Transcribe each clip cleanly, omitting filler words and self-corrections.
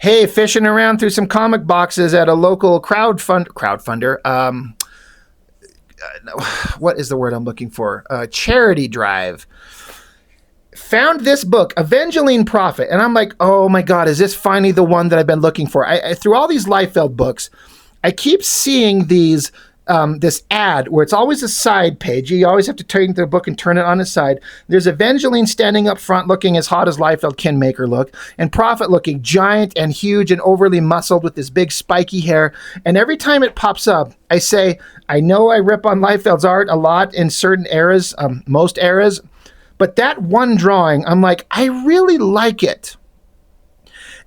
hey, fishing around through some comic boxes at a local crowdfunder. What is the word I'm looking for? Charity drive. Found this book, Avengelyne Prophet, and I'm like, oh my God, is this finally the one that I've been looking for? Through all these Liefeld books, I keep seeing these this ad where it's always a side page. You always have to turn the book and turn it on its side. There's Avengelyne standing up front looking as hot as Liefeld can make her look, and Prophet looking giant and huge and overly muscled with this big spiky hair. And every time it pops up, I say, I know I rip on Liefeld's art a lot in certain eras, most eras, but that one drawing, I'm like, I really like it.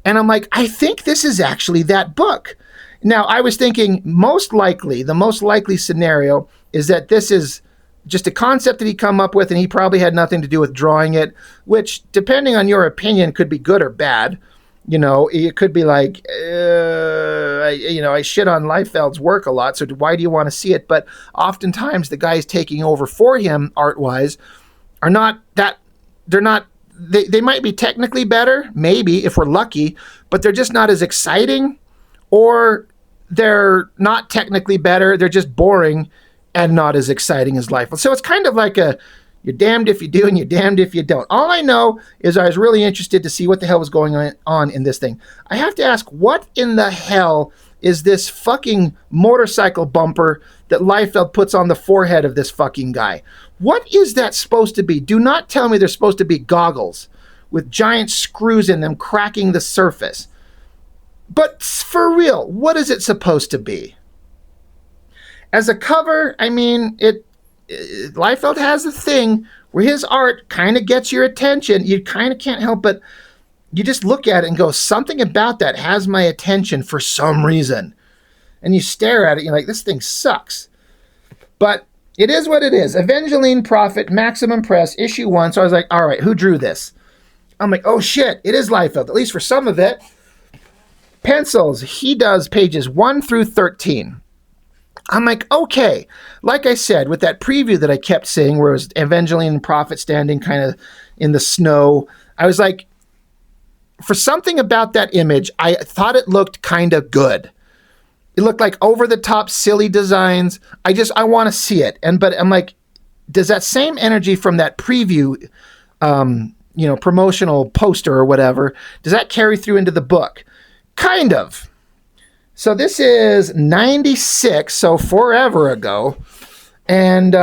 And I'm like, I think this is actually that book. Now, I was thinking the most likely scenario is that this is just a concept that he come up with and he probably had nothing to do with drawing it, which, depending on your opinion, could be good or bad. You know, it could be like, I shit on Liefeld's work a lot, so why do you want to see it? But oftentimes the guys taking over for him art-wise are not that, they might be technically better, maybe, if we're lucky, but they're just not as exciting, or they're not technically better, they're just boring and not as exciting as Liefeld. So it's kind of like you're damned if you do and you're damned if you don't. All I know is I was really interested to see what the hell was going on in this thing. I have to ask, what in the hell is this fucking motorcycle bumper that Liefeld puts on the forehead of this fucking guy? What is that supposed to be? Do not tell me they're supposed to be goggles with giant screws in them cracking the surface. But for real, what is it supposed to be? As a cover, I mean, Liefeld has a thing where his art kind of gets your attention. You kind of can't help but you just look at it and go, something about that has my attention for some reason. And you stare at it, you're like, this thing sucks. But it is what it is. Avengelyne Prophet, Maximum Press, issue 1. So I was like, all right, who drew this? I'm like, oh shit, it is Liefeld, at least for some of it. Pencils, he does pages 1 through 13. I'm like, okay. Like I said, with that preview that I kept seeing where it was Avengelyne Prophet standing kind of in the snow, I was like, for something about that image, I thought it looked kind of good. It looked like over-the-top, silly designs. I want to see it. But I'm like, does that same energy from that preview, promotional poster or whatever, does that carry through into the book? Kind of. So this is 96, so forever ago. And,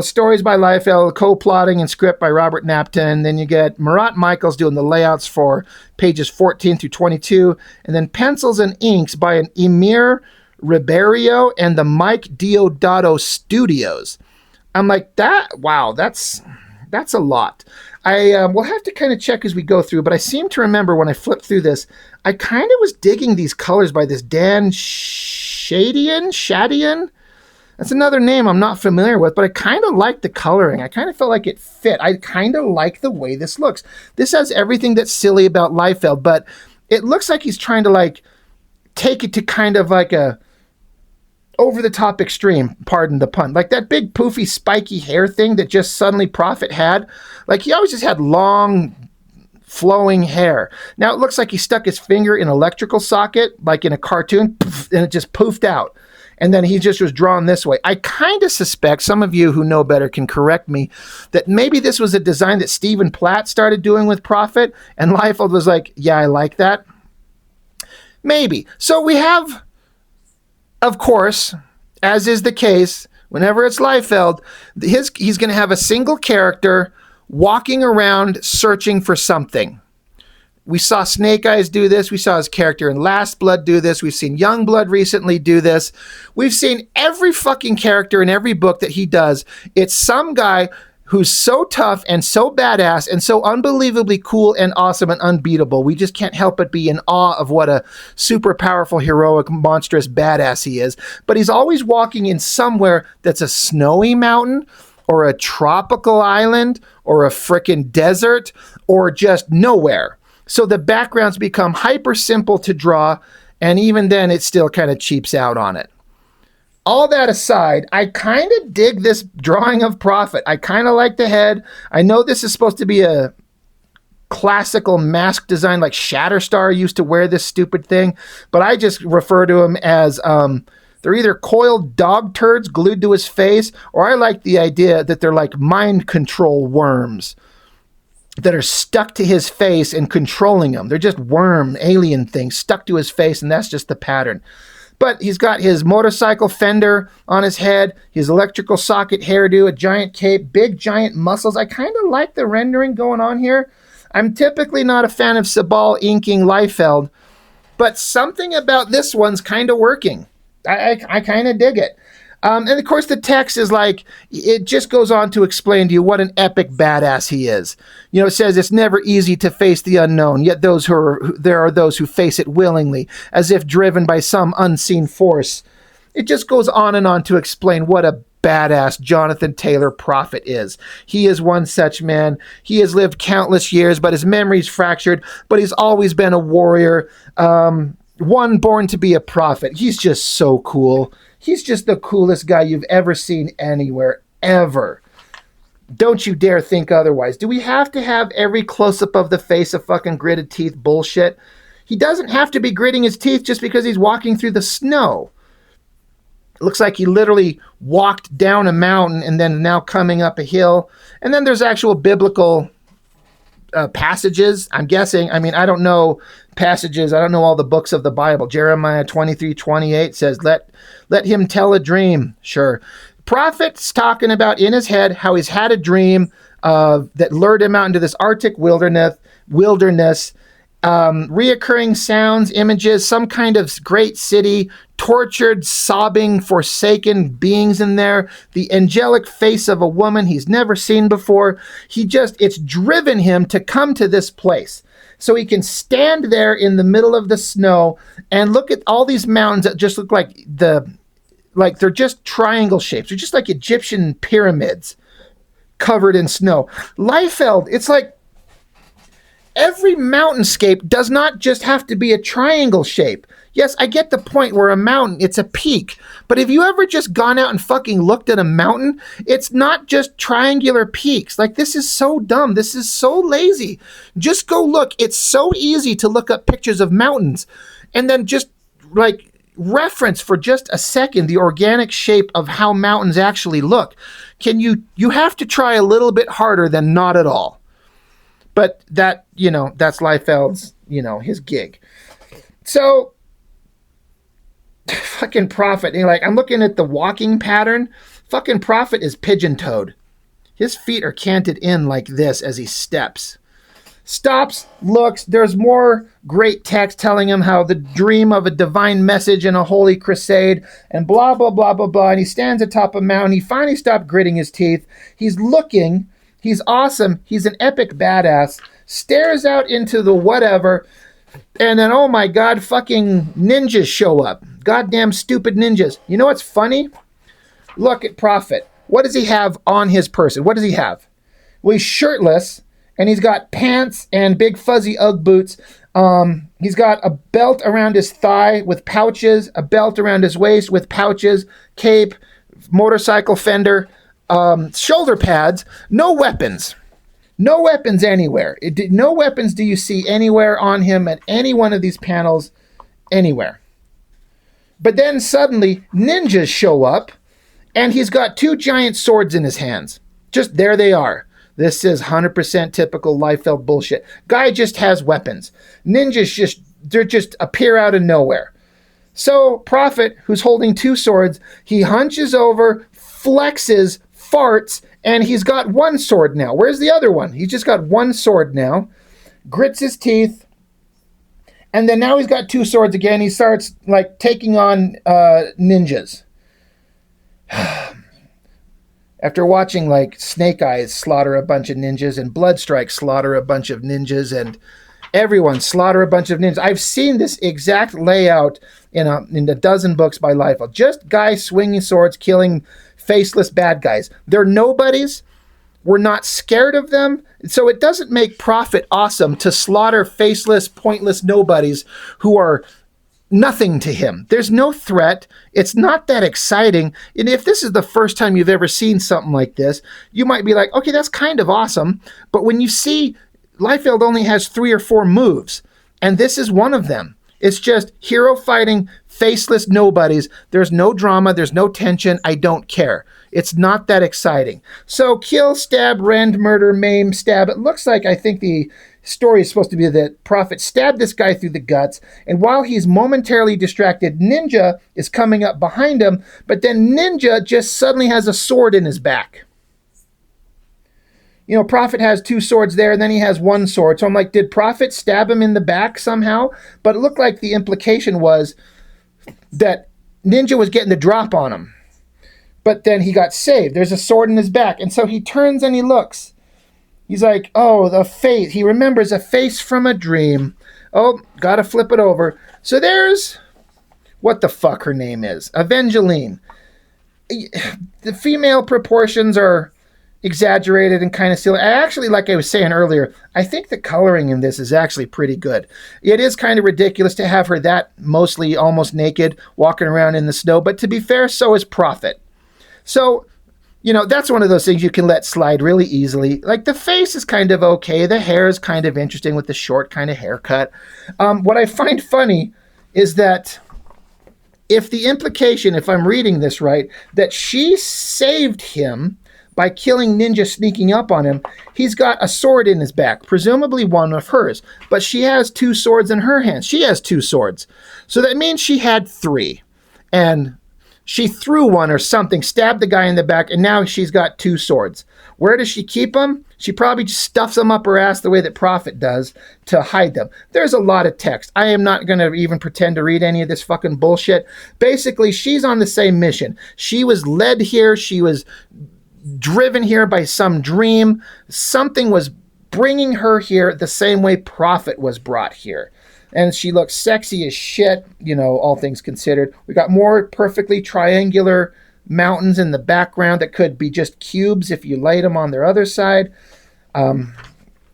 stories by Liefeld, co-plotting and script by Robert Napton. Then you get Murat Michaels doing the layouts for pages 14 through 22. And then pencils and inks by an Emir Ribeiro and the Mike Diodato Studios. I'm like, that's a lot. I will have to kind of check as we go through, but I seem to remember when I flipped through this, I kind of was digging these colors by this Dan Shadian. That's another name I'm not familiar with, but I kind of like the coloring. I kind of felt like it fit. I kind of like the way this looks. This has everything that's silly about Liefeld, but it looks like he's trying to like take it to kind of like a over-the-top extreme, pardon the pun. Like that big poofy spiky hair thing that just suddenly Prophet had. Like he always just had long flowing hair. Now it looks like he stuck his finger in an electrical socket, like in a cartoon, and it just poofed out. And then he just was drawn this way. I kind of suspect, some of you who know better can correct me, that maybe this was a design that Stephen Platt started doing with Prophet, and Liefeld was like, yeah, I like that. Maybe. So we have, of course, as is the case, whenever it's Liefeld, he's going to have a single character walking around searching for something. We saw Snake Eyes do this. We saw his character in Last Blood do this. We've seen Youngblood recently do this. We've seen every fucking character in every book that he does. It's some guy who's so tough and so badass and so unbelievably cool and awesome and unbeatable. We just can't help but be in awe of what a super powerful, heroic, monstrous badass he is. But he's always walking in somewhere that's a snowy mountain or a tropical island or a frickin' desert or just nowhere. So the backgrounds become hyper simple to draw, and even then it still kind of cheaps out on it. All that aside, I kind of dig this drawing of Prophet. I kind of like the head. I know this is supposed to be a classical mask design, like Shatterstar used to wear this stupid thing, but I just refer to him as they're either coiled dog turds glued to his face, or I like the idea that they're like mind control worms that are stuck to his face and controlling him. They're just worm alien things stuck to his face, and that's just the pattern. But he's got his motorcycle fender on his head, his electrical socket hairdo, a giant cape, big giant muscles. I kind of like the rendering going on here. I'm typically not a fan of Sabal inking Liefeld, but something about this one's kind of working. I kind of dig it. And of course, the text is like, it just goes on to explain to you what an epic badass he is. You know, it says it's never easy to face the unknown, yet there are those who face it willingly, as if driven by some unseen force. It just goes on and on to explain what a badass Jonathan Taylor Prophet is. He is one such man. He has lived countless years, but his memory's fractured, but he's always been a warrior, one born to be a prophet. He's just so cool. He's just the coolest guy you've ever seen anywhere, ever. Don't you dare think otherwise. Do we have to have every close-up of the face of fucking gritted teeth bullshit? He doesn't have to be gritting his teeth just because he's walking through the snow. It looks like he literally walked down a mountain and then now coming up a hill. And then there's actual biblical passages, I'm guessing. I mean, I don't know passages. I don't know all the books of the Bible. Jeremiah 23:28 says, let him tell a dream. Sure. Prophet's talking about in his head how he's had a dream that lured him out into this Arctic wilderness, reoccurring sounds, images, some kind of great city, tortured, sobbing, forsaken beings in there, the angelic face of a woman he's never seen before. It's driven him to come to this place. So he can stand there in the middle of the snow and look at all these mountains that just look like they're just triangle shapes. They're just like Egyptian pyramids covered in snow. Liefeld, it's like every mountainscape does not just have to be a triangle shape. Yes, I get the point where a mountain, it's a peak. But have you ever just gone out and fucking looked at a mountain? It's not just triangular peaks. Like, this is so dumb. This is so lazy. Just go look. It's so easy to look up pictures of mountains and then just, like, reference for just a second the organic shape of how mountains actually look. You have to try a little bit harder than not at all. But that, that's Liefeld's, his gig. So, fucking Prophet, I'm looking at the walking pattern. Fucking Prophet is pigeon-toed. His feet are canted in like this as he steps. Stops, looks, there's more great text telling him how the dream of a divine message in a holy crusade, and blah, blah, blah, blah, blah. And he stands atop a mountain. He finally stopped gritting his teeth. He's looking. He's awesome. He's an epic badass. Stares out into the whatever. And then, oh my God, fucking ninjas show up. Goddamn stupid ninjas. You know what's funny? Look at Prophet. What does he have on his person? What does he have? Well, he's shirtless, and he's got pants and big fuzzy Ugg boots. He's got a belt around his thigh with pouches, a belt around his waist with pouches, cape, motorcycle fender, shoulder pads, no weapons. No weapons anywhere. No weapons do you see anywhere on him at any one of these panels, anywhere. But then suddenly, ninjas show up, and he's got two giant swords in his hands. Just there they are. This is 100% typical Liefeld bullshit. Guy just has weapons. Ninjas just appear out of nowhere. So Prophet, who's holding two swords, he hunches over, flexes, farts, and he's got one sword now. Where's the other one? He's just got one sword now. Grits his teeth. And then now he's got two swords again. He starts taking on ninjas. After watching Snake Eyes slaughter a bunch of ninjas and Bloodstrike slaughter a bunch of ninjas and everyone slaughter a bunch of ninjas, I've seen this exact layout in a dozen books by Liefeld. Just guys swinging swords, killing faceless bad guys. They're nobodies. We're not scared of them. So it doesn't make Prophet awesome to slaughter faceless, pointless nobodies who are nothing to him. There's no threat. It's not that exciting. And if this is the first time you've ever seen something like this, you might be like, okay, that's kind of awesome. But when you see Liefeld only has 3 or 4 moves, and this is one of them. It's just hero fighting faceless nobodies. There's no drama. There's no tension. I don't care. It's not that exciting. So kill, stab, rend, murder, maim, stab. It looks like, I think the story is supposed to be that Prophet stabbed this guy through the guts, and while he's momentarily distracted, Ninja is coming up behind him, but then Ninja just suddenly has a sword in his back. You know, Prophet has 2 swords there, and then he has 1 sword. So I'm like, did Prophet stab him in the back somehow? But it looked like the implication was that Ninja was getting the drop on him. But then he got saved. There's a sword in his back. And so he turns and he looks. He's like, oh, the face. He remembers a face from a dream. Oh, gotta flip it over. So there's what the fuck her name is. Avengelyne. The female proportions are exaggerated and kind of silly. I actually, like I was saying earlier, I think the coloring in this is actually pretty good. It is kind of ridiculous to have her that mostly almost naked walking around in the snow, but to be fair, so is Prophet. So, you know, that's one of those things you can let slide really easily. Like, the face is kind of okay. The hair is kind of interesting with the short kind of haircut. What I find funny is that if the implication, if I'm reading this right, that she saved him by killing Ninja sneaking up on him, he's got a sword in his back, presumably one of hers. But she has 2 swords in her hands. She has 2 swords. So that means she had 3. And she threw one or something, stabbed the guy in the back, and now she's got 2 swords. Where does she keep them? She probably just stuffs them up her ass the way that Prophet does to hide them. There's a lot of text. I am not going to even pretend to read any of this fucking bullshit. Basically, she's on the same mission. She was led here. She was driven here by some dream. Something was bringing her here the same way Prophet was brought here. And she looks sexy as shit, you know, all things considered. We got more perfectly triangular mountains in the background that could be just cubes if you light them on their other side.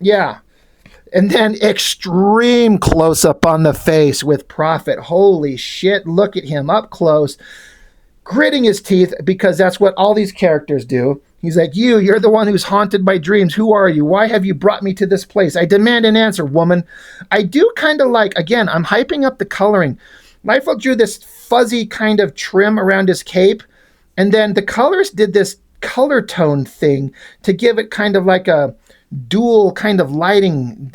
Yeah. And then extreme close-up on the face with Prophet. Holy shit, look at him up close, gritting his teeth, because that's what all these characters do. He's like, you're the one who's haunted by dreams. Who are you? Why have you brought me to this place? I demand an answer, woman. I do kind of like, again, I'm hyping up the coloring. Liefeld drew this fuzzy kind of trim around his cape, and then the colorist did this color tone thing to give it kind of like a dual kind of lighting,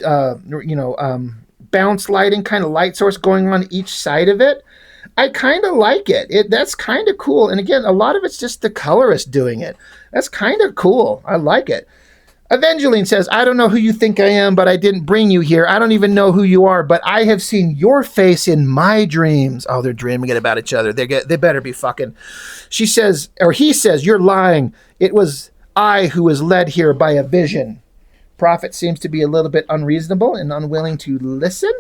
bounce lighting kind of light source going on each side of it. I kind of like it. That's kind of cool. And again, a lot of it's just the colorist doing it. That's kind of cool. I like it. Avengelyne says, I don't know who you think I am, but I didn't bring you here. I don't even know who you are, but I have seen your face in my dreams. Oh, they're dreaming it about each other. They better be fucking. She says, or he says, you're lying. It was I who was led here by a vision. Prophet seems to be a little bit unreasonable and unwilling to listen.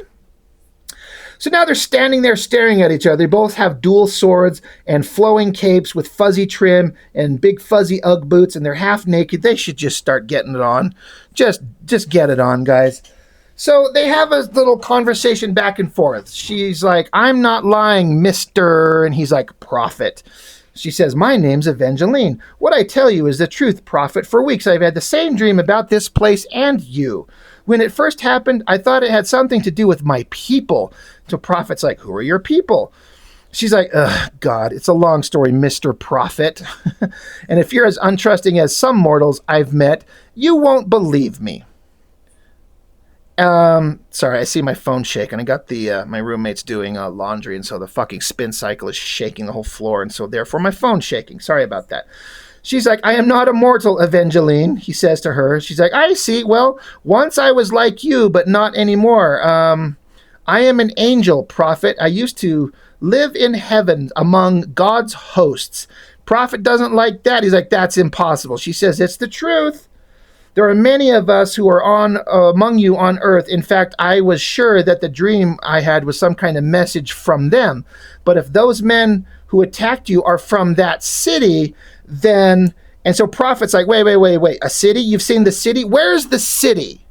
So now they're standing there staring at each other. They both have dual swords and flowing capes with fuzzy trim and big fuzzy Ugg boots, and they're half naked. They should just start getting it on. Just get it on, guys. So they have a little conversation back and forth. She's like, I'm not lying, mister. And he's like, Prophet. She says, my name's Avengelyne. What I tell you is the truth, Prophet. For weeks I've had the same dream about this place and you. When it first happened, I thought it had something to do with my people. So Prophet's like, who are your people? She's like, ugh, God, it's a long story, Mr. Prophet. And if you're as untrusting as some mortals I've met, you won't believe me. Sorry, I see my phone shaking. I got my roommate's doing laundry, and so the fucking spin cycle is shaking the whole floor, and so therefore my phone's shaking. Sorry about that. She's like, I am not a mortal, Avengelyne, he says to her. She's like, I see. Well, once I was like you, but not anymore. I am an angel, Prophet. I used to live in heaven among God's hosts. Prophet doesn't like that. He's like, that's impossible. She says, it's the truth. There are many of us who are among you on earth. In fact, I was sure that the dream I had was some kind of message from them. But if those men who attacked you are from that city, then... And so Prophet's like, wait. A city? You've seen the city? Where's the city?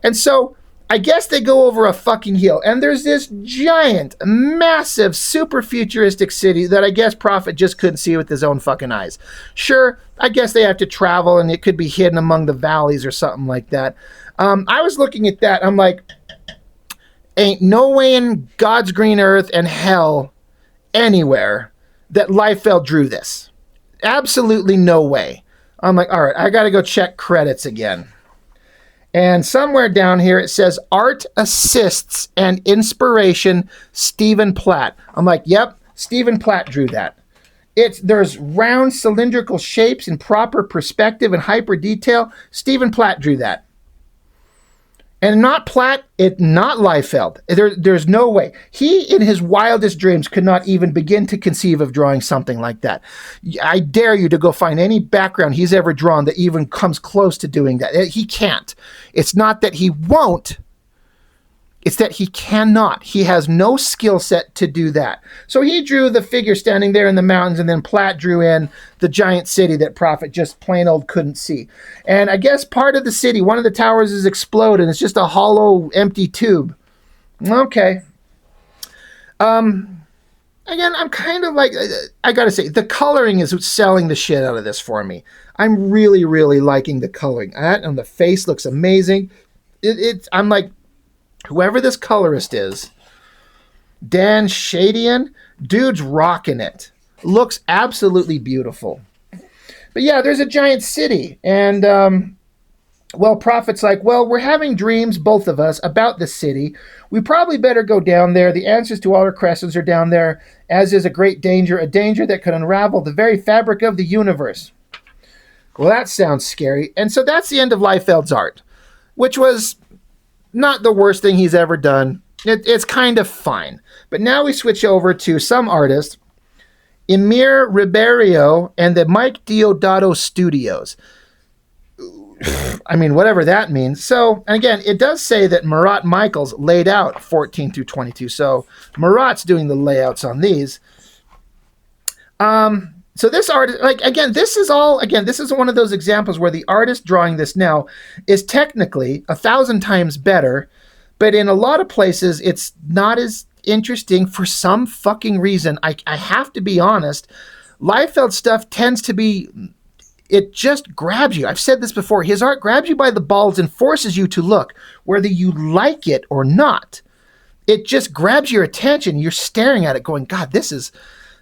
And so I guess they go over a fucking hill, and there's this giant, massive, super futuristic city that I guess Prophet just couldn't see with his own fucking eyes. Sure, I guess they have to travel, and it could be hidden among the valleys or something like that. I was looking at that. I'm like, ain't no way in God's green earth and hell anywhere that Liefeld drew this. Absolutely no way. I'm like, all right, I got to go check credits again. And somewhere down here it says art assists and inspiration, Stephen Platt. I'm like, yep, Stephen Platt drew that. There's round cylindrical shapes in proper perspective and hyper detail. Stephen Platt drew that. And not Platt, not Liefeld. There's no way. He, in his wildest dreams, could not even begin to conceive of drawing something like that. I dare you to go find any background he's ever drawn that even comes close to doing that. He can't. It's not that he won't. It's that he cannot. He has no skill set to do that. So he drew the figure standing there in the mountains, and then Platt drew in the giant city that Prophet just plain old couldn't see. And I guess part of the city, one of the towers is exploded. It's just a hollow, empty tube. Okay. Again, I'm kind of like, I gotta say, the coloring is selling the shit out of this for me. I'm really, really liking the coloring. That on the face looks amazing. I'm like, whoever this colorist is, Dan Shadian, dude's rocking it. Looks absolutely beautiful. But yeah, there's a giant city. And, Prophet's like, well, we're having dreams, both of us, about the city. We probably better go down there. The answers to all our questions are down there, as is a great danger, a danger that could unravel the very fabric of the universe. Well, that sounds scary. And so that's the end of Liefeld's art, which was not the worst thing he's ever done. It's kind of fine. But now we switch over to some artist, Emir Ribeiro and the Mike Diodato Studios. I mean, whatever that means. So, again, it does say that Murat Michaels laid out 14 through 22. So Murat's doing the layouts on these. So this art, like, again, this is one of those examples where the artist drawing this now is technically 1,000 times better, but in a lot of places, it's not as interesting for some fucking reason. I have to be honest. Liefeld stuff tends to be, it just grabs you. I've said this before. His art grabs you by the balls and forces you to look, whether you like it or not. It just grabs your attention. You're staring at it going, God,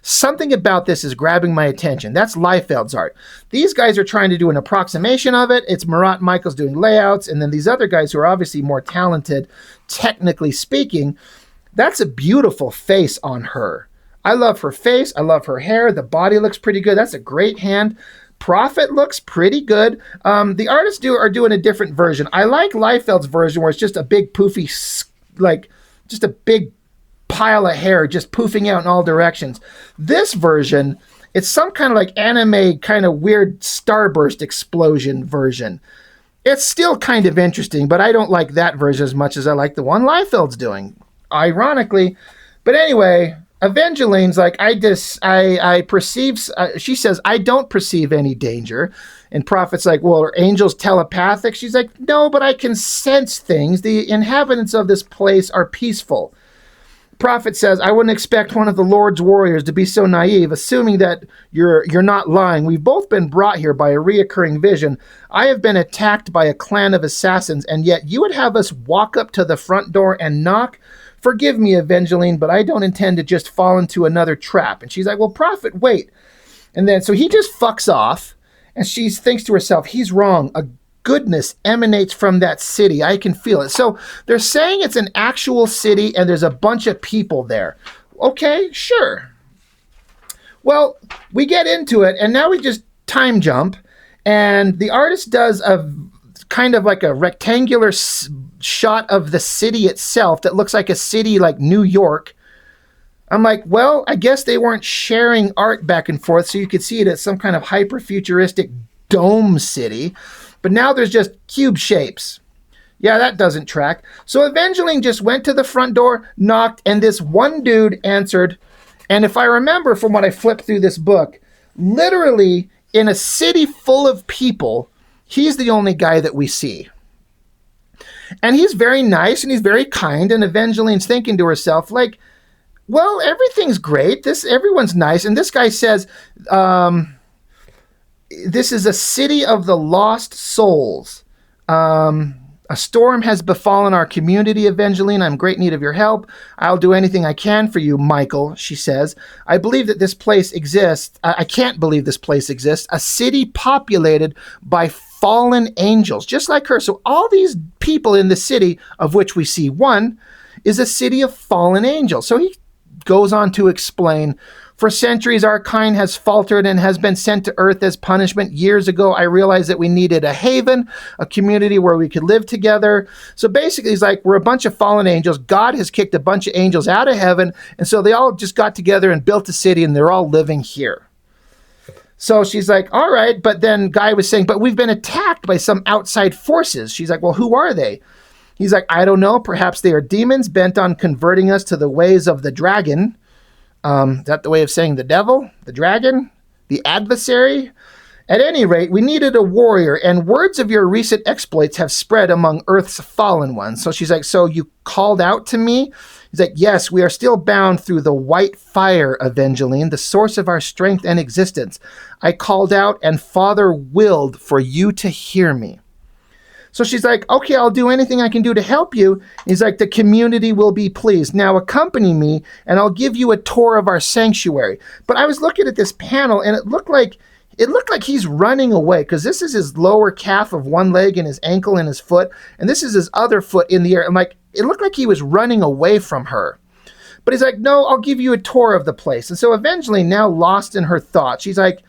something about this is grabbing my attention. That's Liefeld's art. These guys are trying to do an approximation of it. It's Murat Michaels doing layouts, and then these other guys who are obviously more talented, technically speaking. That's a beautiful face on her. I love her face. I love her hair. The body looks pretty good. That's a great hand. Prophet looks pretty good. The artists are doing a different version. I like Liefeld's version where it's just a big poofy, like just a big pile of hair just poofing out in all directions. This version, it's some kind of like anime kind of weird starburst explosion version. It's still kind of interesting, but I don't like that version as much as I like the one Liefeld's doing, ironically. But anyway, Avengelyne's like, I perceive, she says, I don't perceive any danger. And Prophet's like, well, are angels telepathic? She's like, no, but I can sense things. The inhabitants of this place are peaceful. Prophet says, I wouldn't expect one of the Lord's warriors to be so naive, assuming that you're not lying. We've both been brought here by a reoccurring vision. I have been attacked by a clan of assassins, and yet you would have us walk up to the front door and knock? Forgive me, Avengelyne, but I don't intend to just fall into another trap. And she's like, well, Prophet, wait. And then, so he just fucks off, and she thinks to herself, he's wrong. A goodness emanates from that city. I can feel it. So they're saying it's an actual city and there's a bunch of people there. Okay, sure. Well, we get into it and now we just time jump and the artist does a kind of like a rectangular shot of the city itself that looks like a city like New York. I'm like, well, I guess they weren't sharing art back and forth so you could see it as some kind of hyper-futuristic dome city. But now there's just cube shapes. Yeah, that doesn't track. So Avengelyne just went to the front door, knocked, and this one dude answered. And if I remember from what I flipped through this book, literally in a city full of people, he's the only guy that we see. And he's very nice and he's very kind. And Avengelyne's thinking to herself, like, well, everything's great. Everyone's nice. And this guy says, this is a city of the lost souls. A storm has befallen our community, Avengelyne. I'm in great need of your help. I'll do anything I can for you, Michael, she says. I believe that this place exists. I can't believe this place exists. A city populated by fallen angels, just like her. So all these people in the city, of which we see one, is a city of fallen angels. So he goes on to explain, for centuries our kind has faltered and has been sent to earth as punishment. Years ago I realized that we needed a haven, a community where we could live together. So basically he's like, we're a bunch of fallen angels. God has kicked a bunch of angels out of heaven, and so they all just got together and built a city, and they're all living here. So she's like, all right, but then Guy was saying, but we've been attacked by some outside forces. She's like, well, who are they? He's like, I don't know. Perhaps they are demons bent on converting us to the ways of the dragon. Is that the way of saying the devil? The dragon? The adversary? At any rate, we needed a warrior, and words of your recent exploits have spread among Earth's fallen ones. So she's like, so you called out to me? He's like, yes, we are still bound through the white fire, Avengelyne, the source of our strength and existence. I called out, and Father willed for you to hear me. So she's like, okay, I'll do anything I can do to help you. He's like, the community will be pleased. Now accompany me, and I'll give you a tour of our sanctuary. But I was looking at this panel, and it looked like he's running away, because this is his lower calf of one leg and his ankle and his foot, and this is his other foot in the air. And like, it looked like he was running away from her. But he's like, no, I'll give you a tour of the place. And so eventually, now lost in her thoughts, she's like,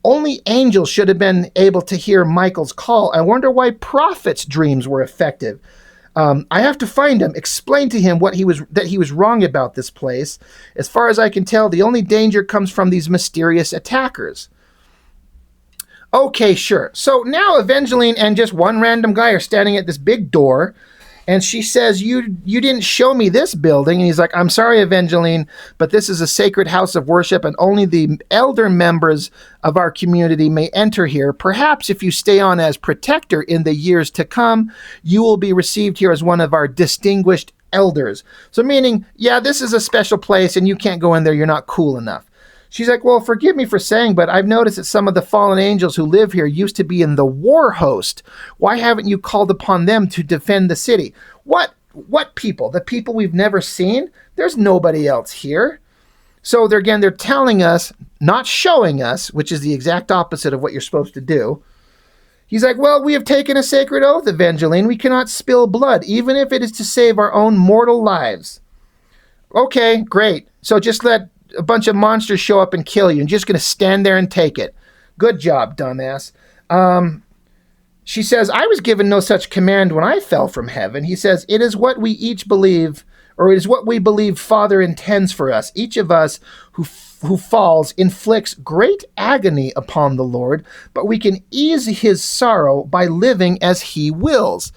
only angels should have been able to hear Michael's call. I wonder why Prophet's dreams were effective. I have to find him, explain to him that he was wrong about this place. As far as I can tell, the only danger comes from these mysterious attackers. Okay, sure. So now Avengelyne and just one random guy are standing at this big door, and she says, you didn't show me this building. And he's like, I'm sorry, Avengelyne, but this is a sacred house of worship, and only the elder members of our community may enter here. Perhaps if you stay on as protector in the years to come, you will be received here as one of our distinguished elders. So meaning, yeah, this is a special place, and you can't go in there. You're not cool enough. She's like, well, forgive me for saying, but I've noticed that some of the fallen angels who live here used to be in the war host. Why haven't you called upon them to defend the city? What people? The people we've never seen? There's nobody else here. So they're telling us, not showing us, which is the exact opposite of what you're supposed to do. He's like, well, we have taken a sacred oath, Avengelyne. We cannot spill blood, even if it is to save our own mortal lives. Okay, great. So just let a bunch of monsters show up and kill you, and you're just going to stand there and take it. Good job, dumbass. She says, I was given no such command when I fell from heaven. He says, it is what we each believe, or it is what we believe Father intends for us. Each of us who falls inflicts great agony upon the Lord, but we can ease his sorrow by living as he wills.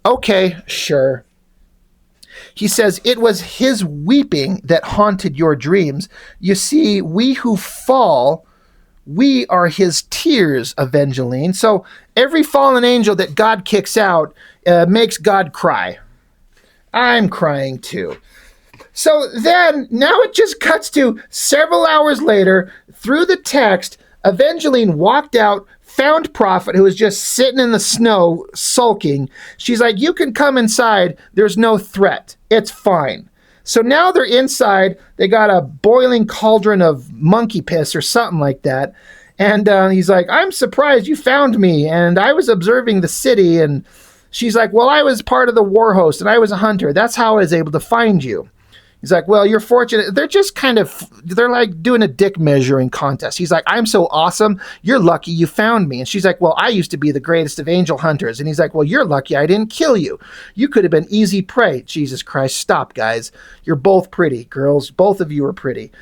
Okay, sure. He says, it was his weeping that haunted your dreams. You see, we who fall, we are his tears, Avengelyne. So every fallen angel that God kicks out makes God cry. I'm crying too. So then, now it just cuts to several hours later, through the text, Avengelyne walked out, found Prophet, who was just sitting in the snow, sulking. She's like, you can come inside. There's no threat. It's fine. So now they're inside. They got a boiling cauldron of monkey piss or something like that. And he's like, I'm surprised you found me. And I was observing the city. And she's like, well, I was part of the war host, and I was a hunter. That's how I was able to find you. He's like, well, you're fortunate. They're just they're like doing a dick measuring contest. He's like, I'm so awesome. You're lucky you found me. And she's like, well, I used to be the greatest of angel hunters. And he's like, well, you're lucky I didn't kill you. You could have been easy prey. Jesus Christ, stop, guys. You're both pretty, girls. Both of you are pretty.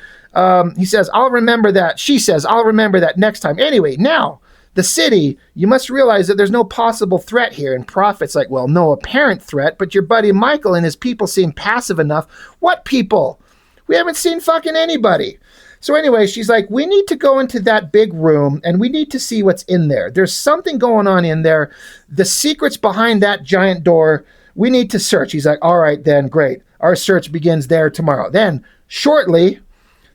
He says, I'll remember that. She says, I'll remember that next time. Anyway, now, the city, you must realize that there's no possible threat here. And Prophet's like, well, no apparent threat, but your buddy Michael and his people seem passive enough. What people? We haven't seen fucking anybody. So anyway, she's like, we need to go into that big room, and we need to see what's in there. There's something going on in there. The secret's behind that giant door. We need to search. He's like, all right, then, great. Our search begins there tomorrow. Then, shortly,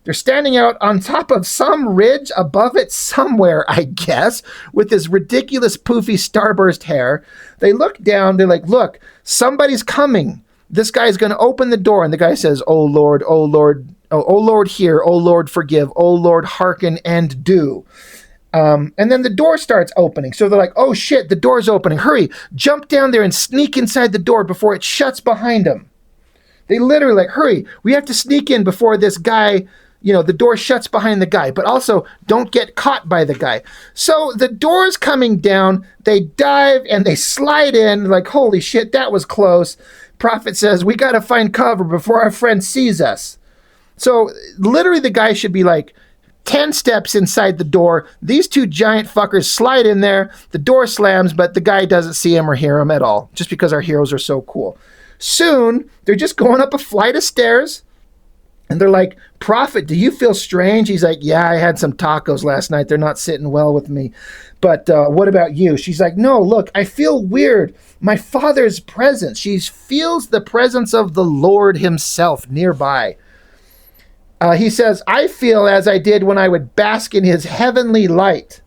They're standing out on top of some ridge above it somewhere, I guess, with this ridiculous poofy starburst hair. They look down. They're like, look, somebody's coming. This guy's going to open the door. And the guy says, oh, Lord, hear. Oh, Lord, forgive. Oh, Lord, hearken and do. And then the door starts opening. So they're like, oh, shit, the door's opening. Hurry, jump down there and sneak inside the door before it shuts behind them. They literally like, hurry, we have to sneak in before this guy, the door shuts behind the guy, but also don't get caught by the guy. So the door's coming down, they dive and they slide in like, holy shit, that was close. Prophet says, we got to find cover before our friend sees us. So literally the guy should be like 10 steps inside the door. These two giant fuckers slide in there. The door slams, but the guy doesn't see him or hear him at all, just because our heroes are so cool. Soon, they're just going up a flight of stairs, and they're like, Prophet, do you feel strange? He's like, yeah, I had some tacos last night. They're not sitting well with me. But what about you? She's like, no, look, I feel weird. My father's presence. She feels the presence of the Lord himself nearby. He says, I feel as I did when I would bask in his heavenly light.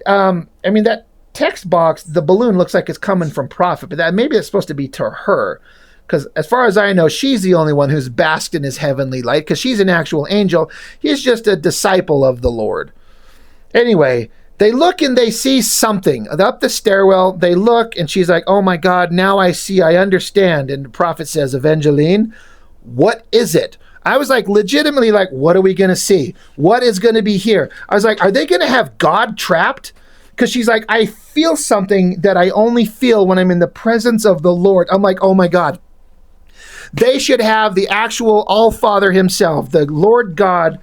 That text box, the balloon looks like it's coming from Prophet, but maybe it's supposed to be to her. Because as far as I know, she's the only one who's basked in his heavenly light, because she's an actual angel. He's just a disciple of the Lord. Anyway, they look and they see something. Up the stairwell, they look, and she's like, oh my God, now I see, I understand. And the Prophet says, Avengelyne, what is it? I was like, legitimately like, what are we going to see? What is going to be here? I was like, are they going to have God trapped? Because she's like, I feel something that I only feel when I'm in the presence of the Lord. I'm like, oh my God. They should have the actual All-Father himself, the Lord God,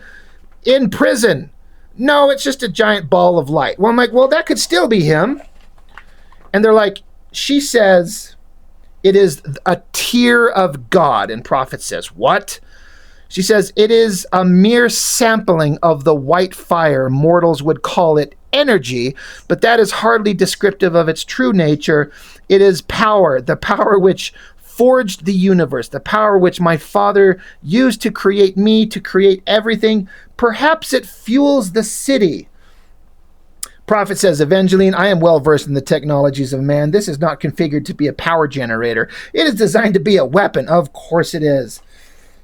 in prison. No, it's just a giant ball of light. Well, I'm like, well, that could still be him. And they're like, she says, it is a tear of God. And Prophet says, what? She says, it is a mere sampling of the white fire. Mortals would call it energy, but that is hardly descriptive of its true nature. It is power, the power which forged the universe, the power which my Father used to create me, to create everything. Perhaps it fuels the city. Prophet says, Avengelyne, I am well versed in the technologies of man. This is not configured to be a power generator. It is designed to be a weapon. Of course it is.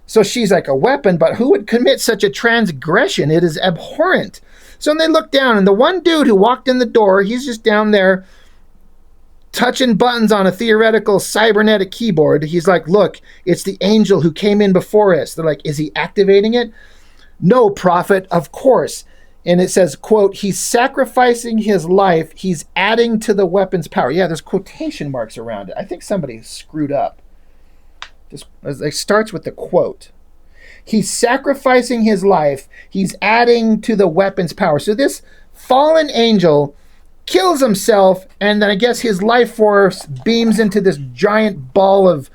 So she's like, a weapon, but who would commit such a transgression? It is abhorrent. So then they look down, and the one dude who walked in the door, he's just down there touching buttons on a theoretical cybernetic keyboard. He's like, look, it's the angel who came in before us. They're like, is he activating it? No, Prophet, of course. And it says, quote, he's sacrificing his life. He's adding to the weapon's power. Yeah, there's quotation marks around it. I think somebody screwed up. It starts with the quote. He's sacrificing his life. He's adding to the weapon's power. So this fallen angel kills himself, and then I guess his life force beams into this giant ball of,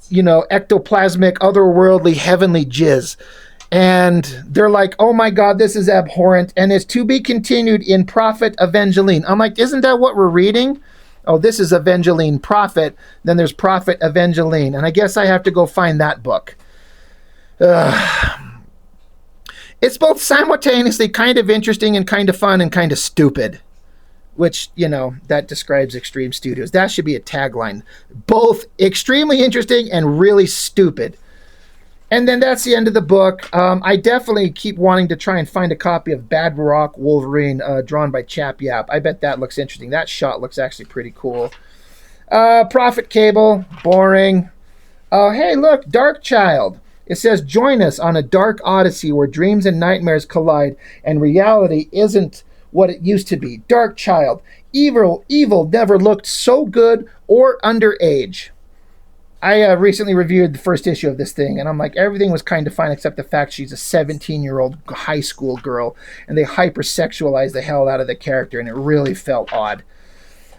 ectoplasmic, otherworldly, heavenly jizz. And they're like, oh my God, this is abhorrent, and is to be continued in Prophet Avengelyne. I'm like, isn't that what we're reading? Oh, this is Avengelyne Prophet. Then there's Prophet Avengelyne. And I guess I have to go find that book. It's both simultaneously kind of interesting and kind of fun and kind of stupid. Which, that describes Extreme Studios. That should be a tagline. Both extremely interesting and really stupid. And then that's the end of the book. I definitely keep wanting to try and find a copy of Bad Rock Wolverine, drawn by Chap Yap. I bet that looks interesting. That shot looks actually pretty cool. Prophet Cable, boring. Oh, hey, look, Dark Child. It says, join us on a dark odyssey where dreams and nightmares collide and reality isn't what it used to be. Dark Child. Evil never looked so good or underage. I recently reviewed the first issue of this thing, and I'm like, everything was kind of fine except the fact she's a 17-year-old high school girl, and they hypersexualized the hell out of the character, and it really felt odd.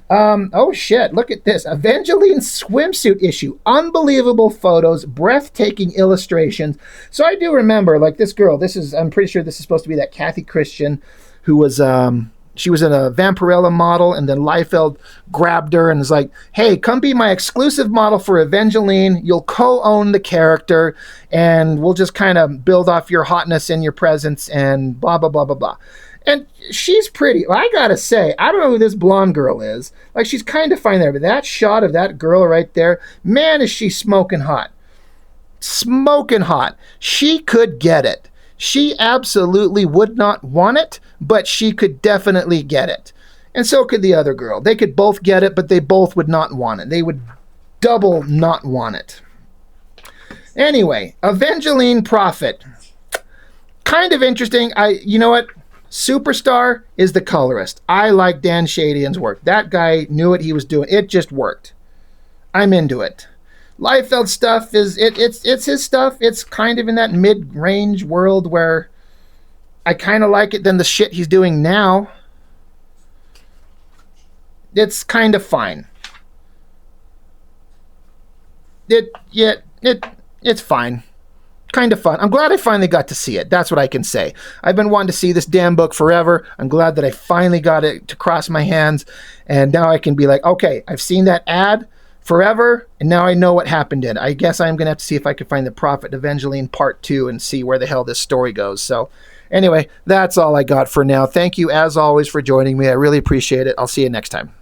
Oh shit, look at this. Avengelyne swimsuit issue. Unbelievable photos, breathtaking illustrations. So I do remember, like, this girl, I'm pretty sure this is supposed to be that Kathy Christian who was, she was in a Vampirella model, and then Liefeld grabbed her and was like, hey, come be my exclusive model for Avengelyne. You'll co-own the character, and we'll just kind of build off your hotness and your presence and blah, blah, blah, blah, blah. And she's pretty. Well, I gotta say, I don't know who this blonde girl is. Like, she's kind of fine there, but that shot of that girl right there, man, is she smoking hot. Smoking hot. She could get it. She absolutely would not want it, but she could definitely get it. And so could the other girl. They could both get it, but they both would not want it. They would double not want it. Anyway, Avengelyne Prophet. Kind of interesting. You know what? Superstar is the colorist. I like Dan Shadian's work. That guy knew what he was doing. It just worked. I'm into it. Liefeld stuff it's his stuff. It's kind of in that mid-range world where I kind of like it than the shit he's doing now. It's kind of fine. It's fine. Kind of fun. I'm glad I finally got to see it. That's what I can say. I've been wanting to see this damn book forever. I'm glad that I finally got it to cross my hands, and now I can be like, okay, I've seen that ad forever, and now I know what happened in it. I guess I'm going to have to see if I can find the Prophet Avengelyne Part 2 and see where the hell this story goes. So anyway, that's all I got for now. Thank you, as always, for joining me. I really appreciate it. I'll see you next time.